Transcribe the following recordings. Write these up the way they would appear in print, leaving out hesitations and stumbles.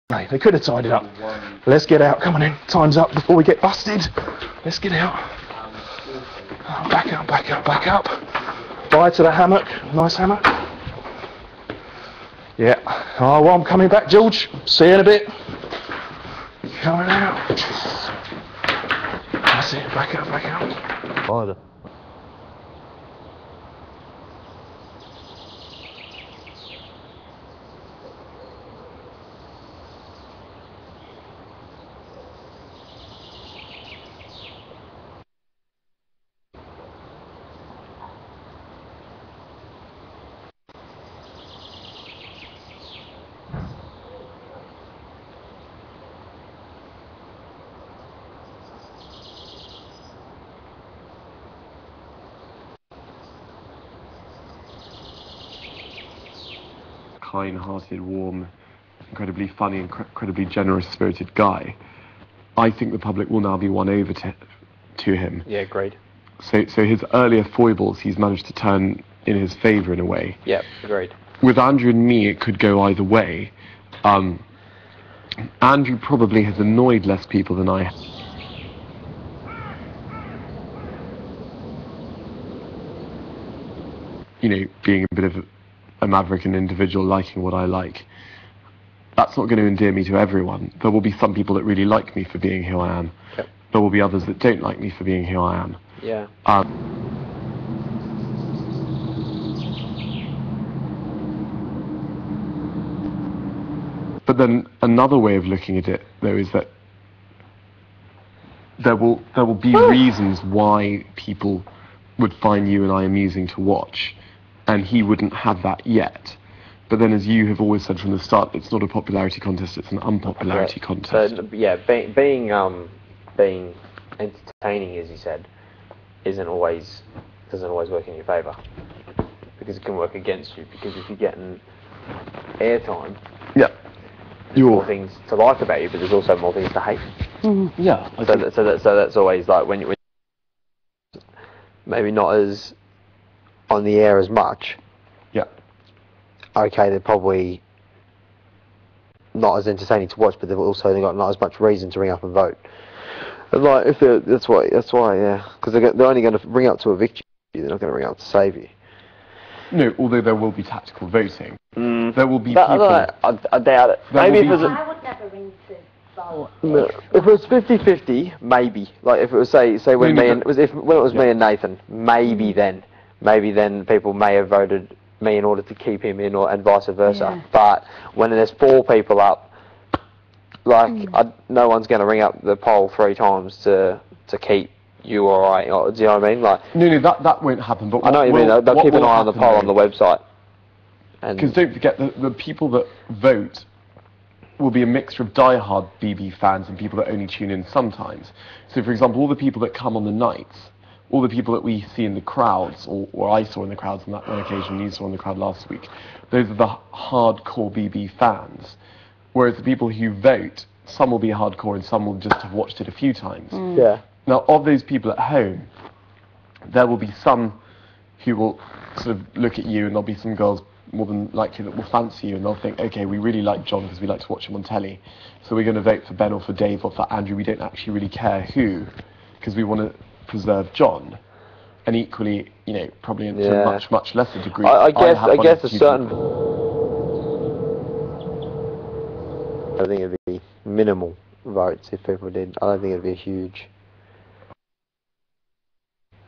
They could have tied it up. Let's get out. Come on in. Time's up before we get busted. Let's get out. Oh, back up, back up, back up. Bye to the hammock. Nice hammock. Yeah. Oh, well, I'm coming back, George. See you in a bit. Coming out. That's it. Back up, back up. Harder. Kind-hearted, warm, incredibly funny, incredibly generous-spirited guy. I think the public will now be won over to him. Yeah, agreed. So his earlier foibles he's managed to turn in his favour in a way. Yeah, agreed. With Andrew and me, it could go either way. Andrew probably has annoyed less people than I have. You know, being a bit of a maverick and individual, liking what I like. That's not going to endear me to everyone. There will be some people that really like me for being who I am. Yep. There will be others that don't like me for being who I am. Yeah. But then another way of looking at it, though, is that there will be reasons why people would find you and I amusing to watch, and he wouldn't have that yet. But then, as you have always said from the start, it's not a popularity contest; it's an unpopularity contest. So yeah, being entertaining, as you said, doesn't always work in your favour, because it can work against you. Because if you're getting airtime, yeah, there's more things to like about you, but there's also more things to hate. Mm-hmm. Yeah. So that's always like when you maybe not as on the air as much. Yeah. Okay, they're probably not as entertaining to watch, but they've also got not as much reason to ring up and vote. And like, if that's why, yeah, because they're only going to ring up to evict you. They're not going to ring up to save you. No, although there will be tactical voting. There will be But, people. I doubt it. Maybe if it was. I would never ring to vote. No, if it was 50-50, maybe. Like if it was say when No, me no, and when it was me and Nathan, maybe then people may have voted me in order to keep him in, and vice versa. Yeah. But when there's 4 people up, like no one's going to ring up the poll 3 times to keep you or I. Or, do you know what I mean? Like No, that won't happen. But I know what you mean. They'll keep an eye on the poll on the website. Because don't forget, the people that vote will be a mixture of die-hard BB fans and people that only tune in sometimes. So, for example, all the people that come on the nights, all the people that we see in the crowds, or I saw in the crowds on that one occasion, you saw in the crowd last week, those are the hardcore BB fans. Whereas the people who vote, some will be hardcore and some will just have watched it a few times. Yeah. Now, of those people at home, there will be some who will sort of look at you, and there'll be some girls more than likely that will fancy you, and they'll think, okay, we really like John because we like to watch him on telly, so we're going to vote for Ben or for Dave or for Andrew. We don't actually really care who, because we want to preserve John. And equally, you know, probably to a much lesser degree. I guess a certain. I think it'd be minimal votes if people did. I don't think it'd be a huge.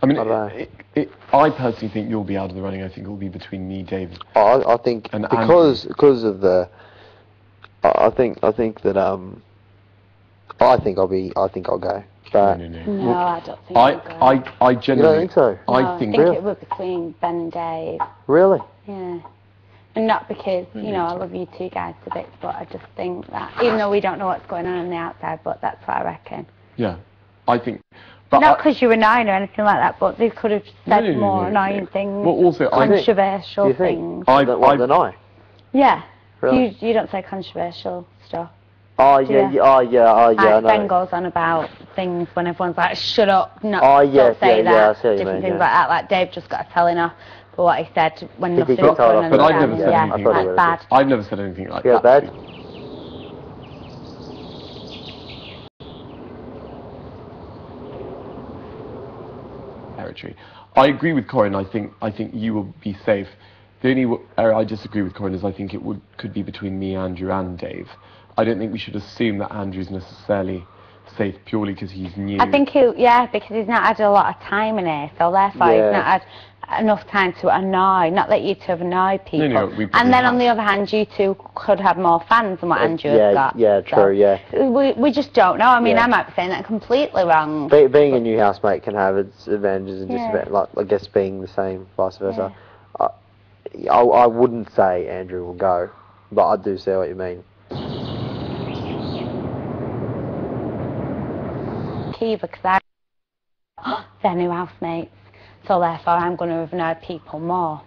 I mean, I personally think you'll be out of the running. I think it will be between me, Dave. I think and because of the. I think that I think I'll go. But No, I don't think I'll go. I genuinely. You don't think so? No, I think it would be between Ben and Dave. Really? Yeah. And not because, you know, I love you two guys to bits, but I just think that, even though we don't know what's going on the outside, but that's what I reckon. Yeah, I think. But not because you're annoying or anything like that, but they could have said more annoying things, well, also, controversial do you think? things. Than I? Yeah. Really? You don't say controversial stuff. Oh yeah, Like Ben goes on about things when everyone's like, shut up, don't say that, I see what you different mean, things like that. Like Dave just got a telling off for what he said when nothing was going on. But I've never said yeah, anything that's like bad. I've never said anything like Yeah, that. bad. territory. I agree with Corin. I think you will be safe. The only area I disagree with Corin is I think it could be between me, Andrew, and Dave. I don't think we should assume that Andrew's necessarily safe purely because he's new. I think because he's not had a lot of time in here, so therefore he's not had enough time to annoy. Not that you two have annoyed people. No, and then on the other hand, you two could have more fans than what Andrew has got. Yeah, true. Yeah. We just don't know. I mean, I might be saying that completely wrong. Being a new housemate can have its advantages and disadvantages. Like I guess being the same, vice versa. I wouldn't say Andrew will go, but I do see what you mean. Kiva, because they're new housemates, so therefore I'm going to have known people more.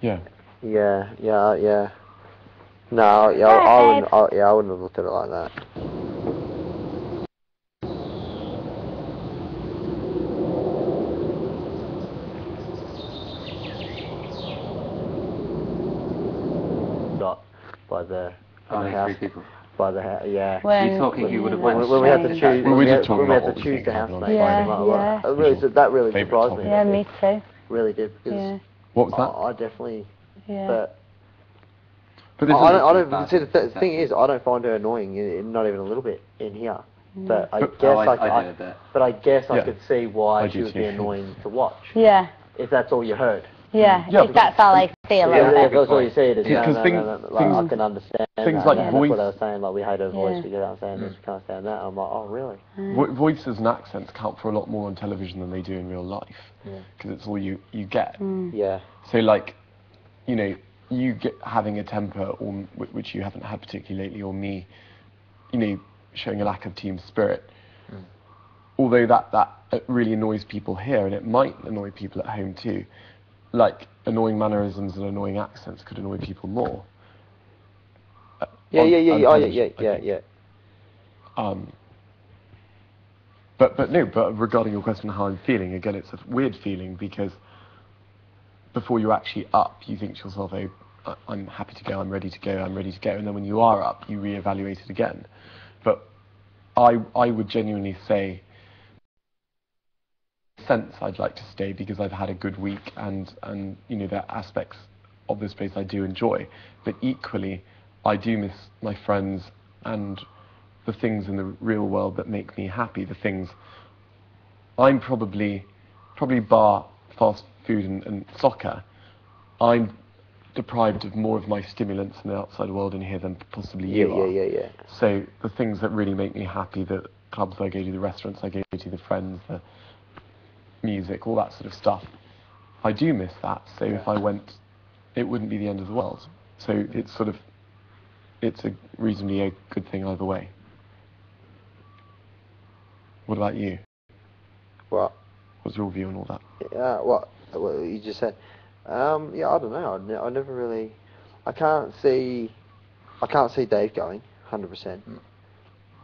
Yeah. Yeah. No, I wouldn't have looked at it like that. By the house. 3 people. By the house, yeah. You're talking who would have went. When we had to choose, When we did when we had to choose the housemate. That really surprised me. Yeah, me too. Really did. Because what was that? I definitely. Yeah. But I don't. See, the thing is, I don't find her annoying. Not even a little bit in here. But I guess I could see why she would be annoying to watch. Yeah. If that's all you heard. Yeah, if that's all I feel. If that's all you see, it is. Because I can understand. Things that, like and voice. That's what I was saying. Like we hate her voice. We get out saying this. We can't stand that. I'm like, oh really? Voices and accents count for a lot more on television than they do in real life. Because it's all you get. Yeah. So like, you know, you get having a temper, or which you haven't had particularly lately, or me, you know, showing a lack of team spirit. Although that really annoys people here, and it might annoy people at home too. Like annoying mannerisms and annoying accents could annoy people more. Yeah. But regarding your question, how I'm feeling, again, it's a weird feeling because before you're actually up, you think to yourself, oh, I'm happy to go, I'm ready to go, and then when you are up, you reevaluate it again. But I would genuinely say, sense I'd like to stay because I've had a good week and you know, there are aspects of this place I do enjoy, but equally I do miss my friends and the things in the real world that make me happy. The things I'm probably bar fast food and soccer, I'm deprived of more of my stimulants in the outside world in here than possibly you are. Yeah. So the things that really make me happy, the clubs I go to, the restaurants I go to, the friends, the music, all that sort of stuff, I do miss that. So if I went, it wouldn't be the end of the world. So it's a reasonably good thing either way. What about you? What? What's your view on all that? What you just said. I don't know. I never really. I can't see Dave going 100%.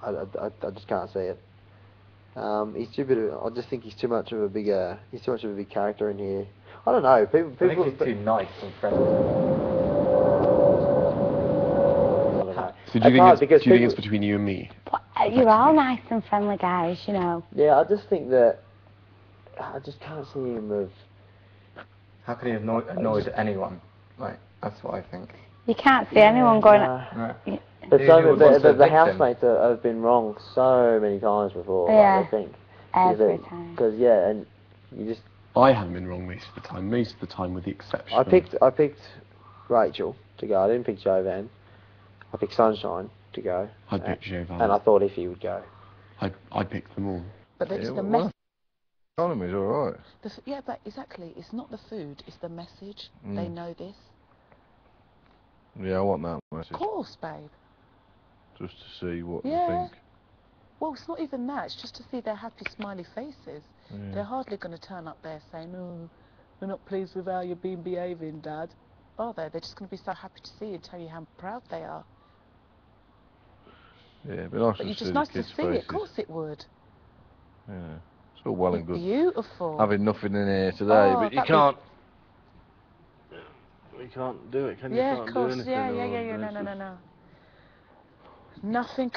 I just can't see it. He's too bit of. I just think he's too much of a big character in here. I don't know. People. I think he's too nice and friendly. So do you think it's between you and me? You're all nice and friendly guys, you know. Yeah, I just think that. I just can't see him of. How could he have annoyed anyone? Like, that's what I think. You can't see anyone going. The housemates have been wrong so many times before. Yeah. Like, I think. Every time. Because and you just. I haven't been wrong most of the time. Most of the time, with the exception. I picked Rachel to go. I didn't pick Jovan. I picked Sunshine to go. I picked Jovan. And I thought Iffy would go. I picked them all. But it's the message. Economy's all right. Yeah, but exactly. It's not the food. It's the message. They know this. Yeah, I want that message. Of course, babe. Just to see what Yeah. they think. Well, it's not even that. It's just to see their happy, smiley faces. Yeah. They're hardly going to turn up there saying, "Oh, we're not pleased with how you've been behaving, Dad." Are they? They're just going to be so happy to see you and tell you how proud they are. Yeah, it'd be nice But to it's see just the nice to kids' see it. Of faces. course it would. Yeah, it's all well and good. Beautiful. Having nothing in here today, Oh, but you that'd be- can't. You can't do it, can you? Yeah, Can't of do course. anything Yeah. or No. Nothing.